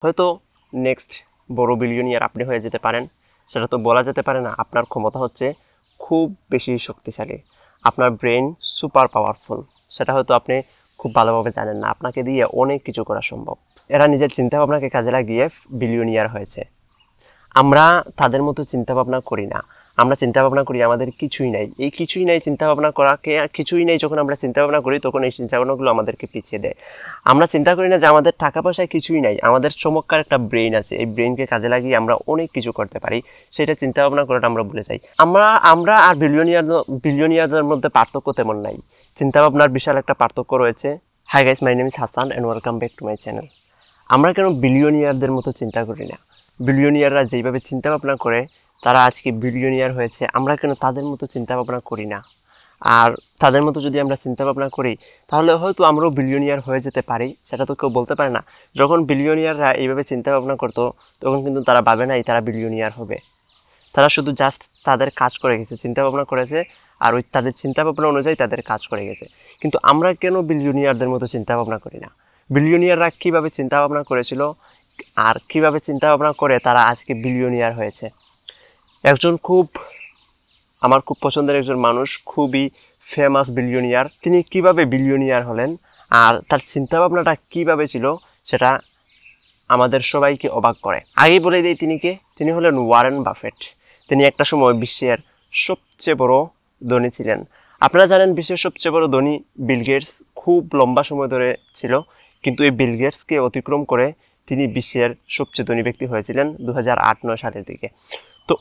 হয়তো নেক্সট বড় বিলিয়নিয়ার আপনি হয়ে যেতে পারেন, সেটা তো বলা যেতে পারে না। আপনার ক্ষমতা হচ্ছে খুব বেশি শক্তিশালী, আপনার ব্রেন সুপার পাওয়ারফুল, সেটা হয়তো আপনি খুব ভালোভাবে জানেন না। আপনাকে দিয়ে অনেক কিছু করা সম্ভব। এরা নিজের চিন্তাভাবনাকে কাজে লাগিয়ে বিলিয়নিয়ার হয়েছে। আমরা তাদের মতো চিন্তা ভাবনা করি না। আমরা চিন্তা ভাবনা করি আমাদের কিছুই নাই। এই কিছুই নাই চিন্তা ভাবনা করাকে, কিছুই নাই যখন আমরা চিন্তা ভাবনা করি, তখন এই চিন্তা ভাবনাগুলো আমাদেরকে পিছিয়ে দেয়। আমরা চিন্তা করি না যে আমাদের টাকা পয়সায় কিছুই নাই, আমাদের চমৎকার একটা ব্রেন আছে, এই ব্রেনকে কাজে লাগিয়ে আমরা অনেক কিছু করতে পারি। সেটা চিন্তা ভাবনা করাটা আমরা ভুলে যাই। আমরা আর বিলিয়নিয়ারদের মধ্যে পার্থক্য তেমন নাই। চিন্তা ভাবনার বিশাল একটা পার্থক্য রয়েছে। Hi guys, my name is Hasan and welcome back to my channel. আমরা কেন বিলিয়নিয়ারদের মতো চিন্তা করি না? বিলিয়নিয়াররা যেভাবে চিন্তা ভাবনা করে তারা আজকে বিলিয়নিয়ার হয়েছে, আমরা কেন তাদের মতো চিন্তা ভাবনা করি না? আর তাদের মতো যদি আমরা চিন্তা ভাবনা করি, তাহলে হয়তো আমরাও বিলিয়নিয়ার হয়ে যেতে পারি, সেটা তো কেউ বলতে পারে না। যখন বিলিয়নিয়াররা এইভাবে চিন্তা ভাবনা করতো, তখন কিন্তু তারা ভাবে নাই তারা বিলিয়নিয়ার হবে। তারা শুধু জাস্ট তাদের কাজ করে গেছে, চিন্তা ভাবনা করেছে, আর ওই তাদের চিন্তা ভাবনা অনুযায়ী তাদের কাজ করে গেছে। কিন্তু আমরা কেন বিলিয়নিয়ারদের মতো চিন্তা ভাবনা করি না? বিলিয়নিয়াররা কীভাবে চিন্তা ভাবনা করেছিল আর কীভাবে চিন্তা ভাবনা করে তারা আজকে বিলিয়নিয়ার হয়েছে। একজন আমার খুব পছন্দের একজন মানুষ, খুবই ফেমাস বিলিয়নিয়ার, তিনি কিভাবে বিলিয়নিয়ার হলেন আর তার চিন্তা ভাবনাটা কীভাবে ছিল, সেটা আমাদের সবাইকে অবাক করে। আগেই বলে দিই তিনি কে। তিনি হলেন ওয়ারেন বাফেট। তিনি একটা সময় বিশ্বের সবচেয়ে বড় ধনী ছিলেন। আপনারা জানেন বিশ্বের সবচেয়ে বড় ধনী বিল গেটস খুব লম্বা সময় ধরে ছিল, কিন্তু এই বিল গেটসকে অতিক্রম করে তিনি বিশ্বের সবচেয়ে ধনী ব্যক্তি হয়েছিলেন 2008-9 সালের দিকে। তো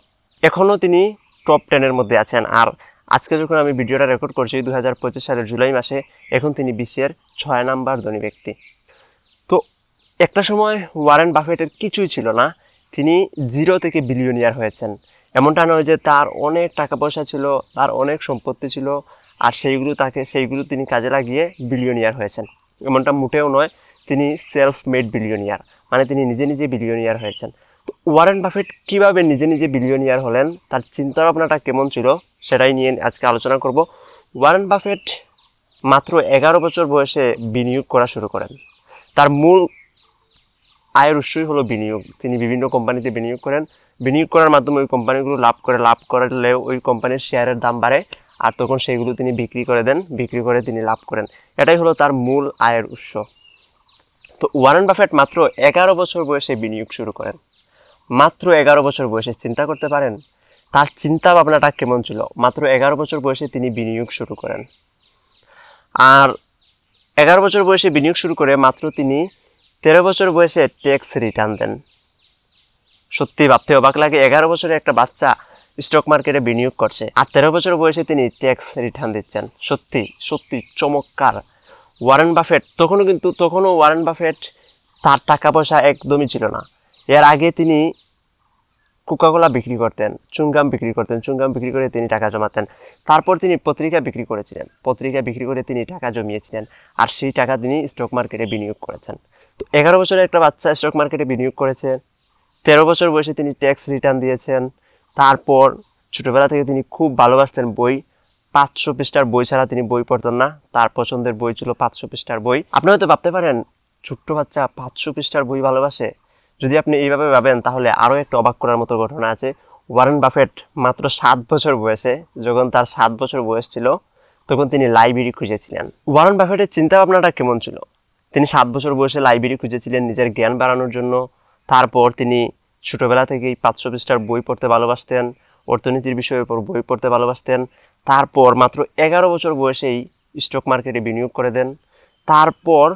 এখনও তিনি টপ 10-এর মধ্যে আছেন। আর আজকে যখন আমি ভিডিওটা রেকর্ড করছি 2025 সালের জুলাই মাসে, এখন তিনি বিশ্বের 6 নাম্বার ধনী ব্যক্তি। তো একটা সময় ওয়ারেন বাফেটের কিছুই ছিল না, তিনি জিরো থেকে বিলিয়নিয়ার হয়েছেন। এমনটা নয় যে তার অনেক টাকা পয়সা ছিল, তার অনেক সম্পত্তি ছিল, আর সেইগুলো তিনি কাজে লাগিয়ে বিলিয়নিয়ার হয়েছেন, এমনটা মোটেও নয়। তিনি সেলফ মেড বিলিয়নিয়ার, মানে তিনি নিজে নিজে বিলিয়নিয়ার হয়েছেন। তো ওয়ারেন বাফেট কীভাবে নিজে নিজে বিলিয়নিয়ার হলেন, তার চিন্তাভাবনাটা কেমন ছিল, সেটাই নিয়ে আজকে আলোচনা করব। ওয়ারেন বাফেট মাত্র 11 বছর বয়সে বিনিয়োগ করা শুরু করেন। তার মূল আয়ের উৎসই হলো বিনিয়োগ। তিনি বিভিন্ন কোম্পানিতে বিনিয়োগ করেন। বিনিয়োগ করার মাধ্যমে ওই কোম্পানিগুলো লাভ করলে ওই কোম্পানির শেয়ারের দাম বাড়ে, আর তখন সেইগুলো তিনি বিক্রি করে দেন, বিক্রি করে তিনি লাভ করেন। এটাই হলো তার মূল আয়ের উৎস। তো ওয়ারেন বাফেট মাত্র 11 বছর বয়সে বিনিয়োগ শুরু করেন। মাত্র 11 বছর বয়সে, চিন্তা করতে পারেন তার চিন্তা ভাবনাটা কেমন ছিল। মাত্র 11 বছর বয়সে তিনি বিনিয়োগ শুরু করেন। আর 11 বছর বয়সে বিনিয়োগ শুরু করে মাত্র তিনি 13 বছর বয়সে ট্যাক্স রিটার্ন দেন। সত্যি ভাবতে অবাক লাগে, 11 বছরে একটা বাচ্চা স্টক মার্কেটে বিনিয়োগ করছে, আর 13 বছর বয়সে তিনি ট্যাক্স রিটার্ন দিচ্ছেন। সত্যি সত্যি চমৎকার। তখনও ওয়ারেন বাফেট তার টাকা পয়সা একদমই ছিল না। এর আগে তিনি কোকাকোলা বিক্রি করতেন, চুইংগাম বিক্রি করে তিনি টাকা জমাতেন। তারপর তিনি পত্রিকা বিক্রি করেছিলেন, পত্রিকা বিক্রি করে তিনি টাকা জমিয়েছিলেন, আর সেই টাকা তিনি স্টক মার্কেটে বিনিয়োগ করেছেন। তো 11 বছরের একটা বাচ্চা স্টক মার্কেটে বিনিয়োগ করেছে, 13 বছর বয়সে তিনি ট্যাক্স রিটার্ন দিয়েছেন। তারপর ছোটোবেলা থেকে তিনি খুব ভালোবাসতেন বই। 500 পৃষ্ঠার বই ছাড়া তিনি বই পড়তেন না, তার পছন্দের বই ছিল 500 পৃষ্ঠার বই। আপনি হয়তো ভাবতে পারেন ছোট্ট বাচ্চা 500 পৃষ্ঠার বই ভালোবাসে। যদি আপনি এইভাবে ভাবেন, তাহলে আরও একটা অবাক করার মতো ঘটনা আছে। ওয়ারেন বাফেট মাত্র 7 বছর বয়সে, যখন তার 7 বছর বয়স ছিল, তখন তিনি লাইব্রেরি খুঁজেছিলেন। ওয়ারেন বাফেটের চিন্তা ভাবনাটা কেমন ছিল? তিনি 7 বছর বয়সে লাইব্রেরি খুঁজেছিলেন নিজের জ্ঞান বাড়ানোর জন্য। তারপর তিনি ছোটোবেলা থেকেই 500 পৃষ্ঠার বই পড়তে ভালোবাসতেন, অর্থনীতির বিষয়ের উপর বই পড়তে ভালোবাসতেন। তারপর মাত্র 11 বছর বয়সেই স্টক মার্কেটে বিনিয়োগ করে দেন। তারপর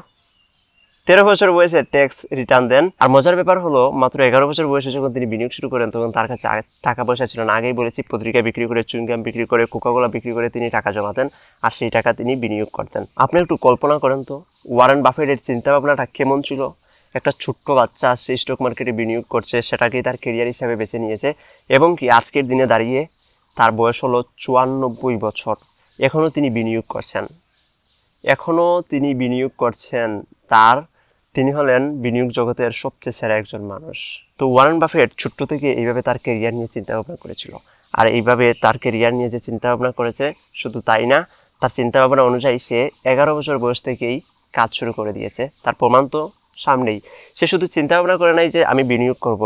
13 বছর বয়সে ট্যাক্স রিটার্ন দেন। আর মজার ব্যাপার হলো, মাত্র 11 বছর বয়সে যখন তিনি বিনিয়োগ শুরু করেন, তখন তার কাছে টাকা পয়সা ছিল না। আগেই বলেছি, পত্রিকা বিক্রি করে, চুইংগাম বিক্রি করে, কোকাকোলা বিক্রি করে তিনি টাকা জমাতেন, আর সেই টাকা তিনি বিনিয়োগ করতেন। আপনি একটু কল্পনা করেন তো ওয়ারেন বাফেটের চিন্তা ভাবনাটা কেমন ছিল। একটা ছোট্ট বাচ্চা আসছে, স্টক মার্কেটে বিনিয়োগ করছে, সেটাকেই তার কেরিয়ার হিসাবে বেছে নিয়েছে, এবং কি আজকের দিনে দাঁড়িয়ে তার বয়স হলো 94 বছর, এখনও তিনি বিনিয়োগ করছেন। তিনি হলেন বিনিয়োগ জগতের সবচেয়ে সেরা একজন মানুষ। তো ওয়ারেন বাফেট ছোট্ট থেকে এইভাবে তার কেরিয়ার নিয়ে চিন্তা ভাবনা করেছিল। আর এইভাবে তার কেরিয়ার নিয়ে যে চিন্তা ভাবনা করেছে, শুধু তাই না, তার চিন্তা ভাবনা অনুযায়ী সে 11 বছর বয়স থেকেই কাজ শুরু করে দিয়েছে। তার প্রমাণ তো সামনেই। সে শুধু চিন্তা ভাবনা করে নাই যে আমি বিনিয়োগ করব,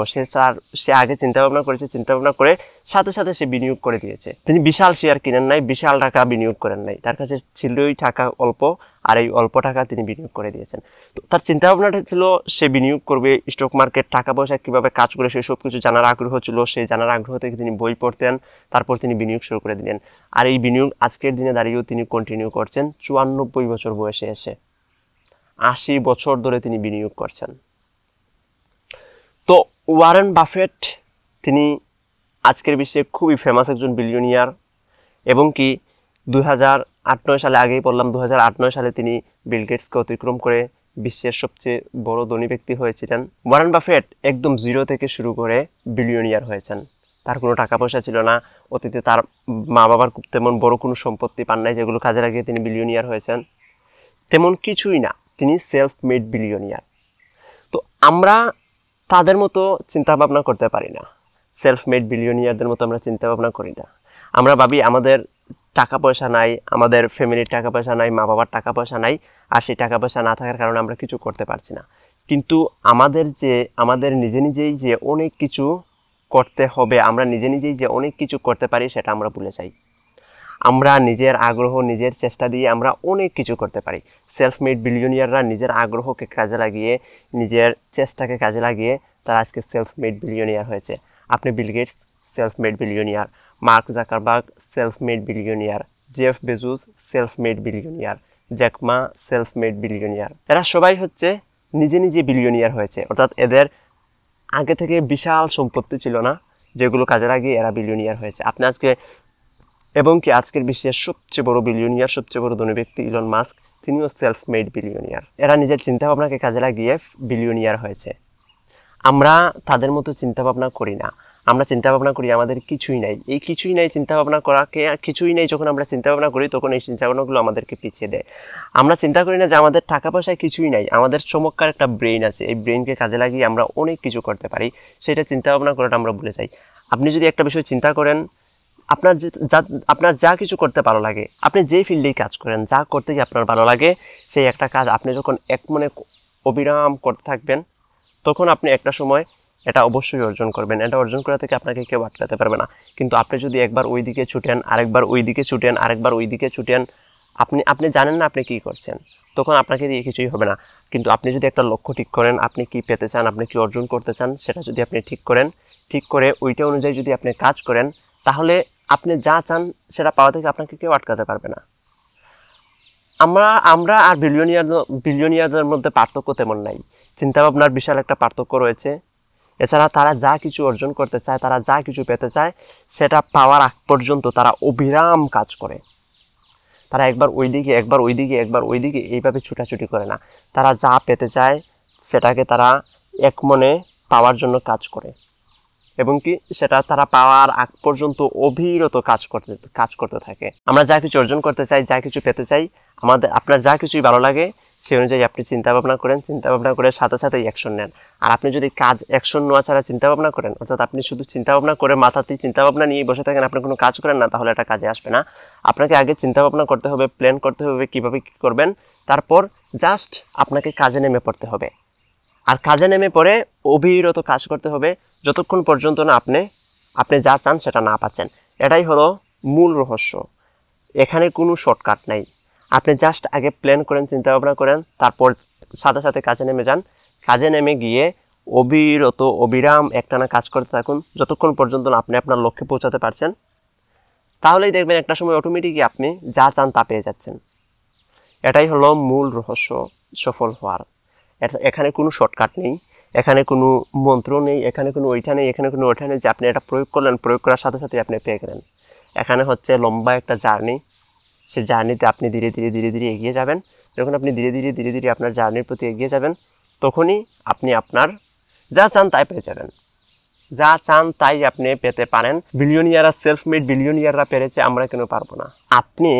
সে আগে চিন্তা ভাবনা করেছে, চিন্তা ভাবনা করে সাথে সাথে সে বিনিয়োগ করে দিয়েছে। তিনি বিশাল শেয়ার কিনেন নাই, বিশাল টাকা বিনিয়োগ করেন নাই, তার কাছে ছিলই টাকা অল্প, আর এই অল্প টাকা তিনি বিনিয়োগ করে দিয়েছেন। তো তার চিন্তা ভাবনাটা ছিল সে বিনিয়োগ করবে, স্টক মার্কেট, টাকা পয়সা কীভাবে কাজ করে সেই সব কিছু জানার আগ্রহ ছিল। সেই জানার আগ্রহ থেকে তিনি বই পড়তেন, তারপর তিনি বিনিয়োগ শুরু করে দিলেন। আর এই বিনিয়োগ আজকের দিনে দাঁড়িয়েও তিনি কন্টিনিউ করছেন 94 বছর বয়সে এসে। 80 বছর ধরে তিনি বিনিয়োগ করছেন। তো ওয়ারেন বাফেট তিনি আজকের বিশ্বে খুবই ফেমাস একজন বিলিয়নিয়ার, এবং কি 2008-9 সালে, আগেই বললাম 2008-9 সালে তিনি বিল গেটসকে অতিক্রম করে বিশ্বের সবচেয়ে বড় ধনী ব্যক্তি হয়েছিলেন। ওয়ারেন বাফেট একদম জিরো থেকে শুরু করে বিলিয়নিয়ার হয়েছেন। তার কোনো টাকা পয়সা ছিল না, অতীতে তার মা বাবার তেমন বড় কোনো সম্পত্তি পান নাই যেগুলো কাজে লাগিয়ে তিনি বিলিয়নিয়ার হয়েছেন, তেমন কিছুই না, তিনি সেলফ মেড বিলিয়নিয়ার। তো আমরা তাদের মতো চিন্তা ভাবনা করতে পারি না, সেলফ মেড বিলিয়নিয়ারদের মতো আমরা চিন্তা ভাবনা করি না। আমরা ভাবি আমাদের টাকা পয়সা নাই, আমাদের ফ্যামিলির টাকা পয়সা নাই, মা বাবার টাকা পয়সা নাই, আর সেই টাকা পয়সা না থাকার কারণে আমরা কিছু করতে পারছি না। কিন্তু আমাদের নিজে নিজেই যে অনেক কিছু করতে হবে, আমরা নিজে নিজেই যে অনেক কিছু করতে পারি সেটা আমরা ভুলে যাই। আমরা নিজের আগ্রহ, নিজের চেষ্টা দিয়ে আমরা অনেক কিছু করতে পারি। সেলফ মেড বিলিয়নিয়াররা নিজের আগ্রহকে কাজে লাগিয়ে, নিজের চেষ্টাকে কাজে লাগিয়ে তারা আজকে সেলফ মেড বিলিয়নিয়ার হয়েছে। আপনি Bill Gates self made billionaire, Mark Zuckerberg self made billionaire, Jeff Bezos self made billionaire, Jack Ma self made billionaire. এরা সবাই হচ্ছে নিজে নিজে বিলিয়নিয়ার হয়েছে, অর্থাৎ এদের আগে থেকে বিশাল সম্পত্তি ছিল না যেগুলো কাজে লাগিয়ে এরা বিলিয়নিয়ার হয়েছে। আপনি আজকে, এবং কি আজকের বিশ্বের সবচেয়ে বড় বিলিয়নিয়ার, সবচেয়ে বড় ধনী ব্যক্তি ইলন মাস্ক, তিনিও সেলফ মেড বিলিয়নিয়ার। এরা নিজের চিন্তাভাবনাকে কাজে লাগিয়ে বিলিয়নিয়ার হয়েছে। আমরা তাদের মতো চিন্তাভাবনা করি না। আমরা চিন্তাভাবনা করি আমাদের কিছুই নাই। এই কিছুই নাই চিন্তাভাবনা করাকে, কিছুই নাই যখন আমরা চিন্তাভাবনা করি তখন এই চিন্তাভাবনাগুলো আমাদেরকে পিছিয়ে দেয়। আমরা চিন্তা করি না যে আমাদের টাকা পয়সায় কিছুই নাই, আমাদের চমৎকার একটা ব্রেইন আছে, এই ব্রেইনকে কাজে লাগিয়ে আমরা অনেক কিছু করতে পারি, সেটা চিন্তাভাবনা করাটা আমরা ভুলে যাই। আপনি যদি একটা বিষয় চিন্তা করেন, আপনার যা কিছু করতে ভালো লাগে, আপনি যেই ফিল্ডেই কাজ করেন, যা করতে গিয়ে আপনার ভালো লাগে, সেই একটা কাজ আপনি যখন এক মনে অবিরাম করতে থাকবেন, তখন আপনি একটা সময় এটা অবশ্যই অর্জন করবেন। এটা অর্জন করা থেকে আপনাকে কেউ আটকাতে পারবে না। কিন্তু আপনি যদি একবার ওই দিকে ছুটেন, আরেকবার ওই দিকে ছুটেন, আরেকবার ওই দিকে ছুটেন, আপনি জানেন না আপনি কী করছেন, তখন আপনাকে দিয়ে কিছুই হবে না। কিন্তু আপনি যদি একটা লক্ষ্য ঠিক করেন, আপনি কি পেতে চান, আপনি কি অর্জন করতে চান, সেটা যদি আপনি ঠিক করেন, ঠিক করে ওইটা অনুযায়ী যদি আপনি কাজ করেন, তাহলে আপনি যা চান সেটা পাওয়া থেকে আপনাকে কেউ আটকাতে পারবে না। আমরা আর বিলিয়নিয়ারদের মধ্যে পার্থক্য তেমন নাই। চিন্তাভাবনার বিশাল একটা পার্থক্য রয়েছে। এছাড়া তারা যা কিছু অর্জন করতে চায়, তারা যা কিছু পেতে চায়, সেটা পাওয়ার আগ পর্যন্ত তারা অবিরাম কাজ করে। তারা একবার ওই দিকে, একবার ওই দিকে, একবার ওই দিকে এইভাবে ছুটাছুটি করে না। তারা যা পেতে চায় সেটাকে তারা এক মনে পাওয়ার জন্য কাজ করে, এবং কি সেটা তারা পাওয়ার আগ পর্যন্ত অবিরত কাজ করতে থাকে। আমরা যা কিছু অর্জন করতে চাই, যা কিছু পেতে চাই, আপনার যা কিছুই ভালো লাগে সেই অনুযায়ী আপনি চিন্তাভাবনা করেন, চিন্তাভাবনা করে সাথে সাথেই অ্যাকশন নেন। আর আপনি যদি অ্যাকশন নেওয়া ছাড়া চিন্তাভাবনা করেন, অর্থাৎ আপনি শুধু চিন্তাভাবনা করে মাথাতেই চিন্তাভাবনা নিয়ে বসে থাকেন, আপনি কোনো কাজ করেন না, তাহলে এটা কাজে আসবে না। আপনাকে আগে চিন্তাভাবনা করতে হবে, প্ল্যান করতে হবে কীভাবে কী করবেন, তারপর জাস্ট আপনাকে কাজে নেমে পড়তে হবে। আর কাজে নেমে পড়ে অবিরত কাজ করতে হবে যতক্ষণ পর্যন্ত না আপনি যা চান সেটা না পাচ্ছেন। এটাই হলো মূল রহস্য। এখানে কোনো শর্টকাট নাই। আপনি জাস্ট আগে প্ল্যান করেন, চিন্তা ভাবনা করেন, তারপর সাথে সাথে কাজে নেমে যান। কাজে নেমে গিয়ে অবিরাম একটানা কাজ করতে থাকুন যতক্ষণ পর্যন্ত না আপনি আপনার লক্ষ্যে পৌঁছাতে পারছেন। তাহলেই দেখবেন একটা সময় অটোমেটিকই আপনি যা চান তা পেয়ে যাচ্ছেন। এটাই হলো মূল রহস্য সফল হওয়ার। এখানে কোনো শর্টকাট নেই, এখানে কোনো মন্ত্র নেই, এখানে কোনো ওইটা নেই, এখানে কোনো ওইটা নেই যে আপনি এটা প্রয়োগ করলেন, প্রয়োগ করার সাথে সাথে আপনি পেয়ে গেলেন। এখানে হচ্ছে লম্বা একটা জার্নি। সেই জার্নিতে আপনি ধীরে ধীরে ধীরে ধীরে এগিয়ে যাবেন। যখন আপনি ধীরে ধীরে ধীরে ধীরে আপনার জার্নির প্রতি এগিয়ে যাবেন, তখনই আপনি আপনার যা চান তাই পেয়ে যাবেন। যা চান তাই আপনি পেতে পারেন। বিলিয়নিয়াররা, সেলফ মেড বিলিয়নিয়াররা পেরেছে, আমরা কেন পারবো না? আপনি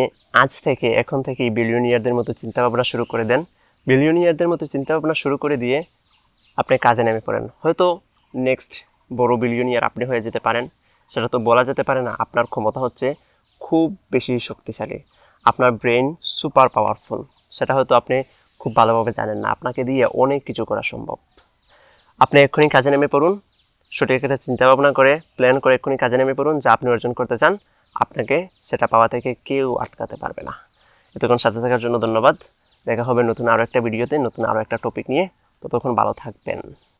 আজ থেকে, এখন থেকেই বিলিয়নিয়ারদের মতো চিন্তাভাবনা শুরু করে দেন। বিলিয়নিয়ারদের মতো চিন্তাভাবনা শুরু করে দিয়ে আপনি কাজে নেমে পড়েন। হয়তো নেক্সট বড় বিলিয়নিয়ার আপনি হয়ে যেতে পারেন, সেটা তো বলা যেতে পারে না। আপনার ক্ষমতা হচ্ছে খুব বেশি শক্তিশালী, আপনার ব্রেন সুপার পাওয়ারফুল, সেটা হয়তো আপনি খুব ভালোভাবে জানেন না। আপনাকে দিয়ে অনেক কিছু করা সম্ভব। আপনি এক্ষুনি কাজে নেমে পড়ুন, সঠিক একটা চিন্তা ভাবনা করে প্ল্যান করে এক্ষুনি কাজে নেমে পড়ুন। যা আপনি অর্জন করতে চান আপনাকে সেটা পাওয়া থেকে কেউ আটকাতে পারবে না। এতক্ষণ সাথে থাকার জন্য ধন্যবাদ। দেখা হবে নতুন আরও একটা ভিডিওতে, নতুন আরও একটা টপিক নিয়ে। ততক্ষণ ভালো থাকবেন।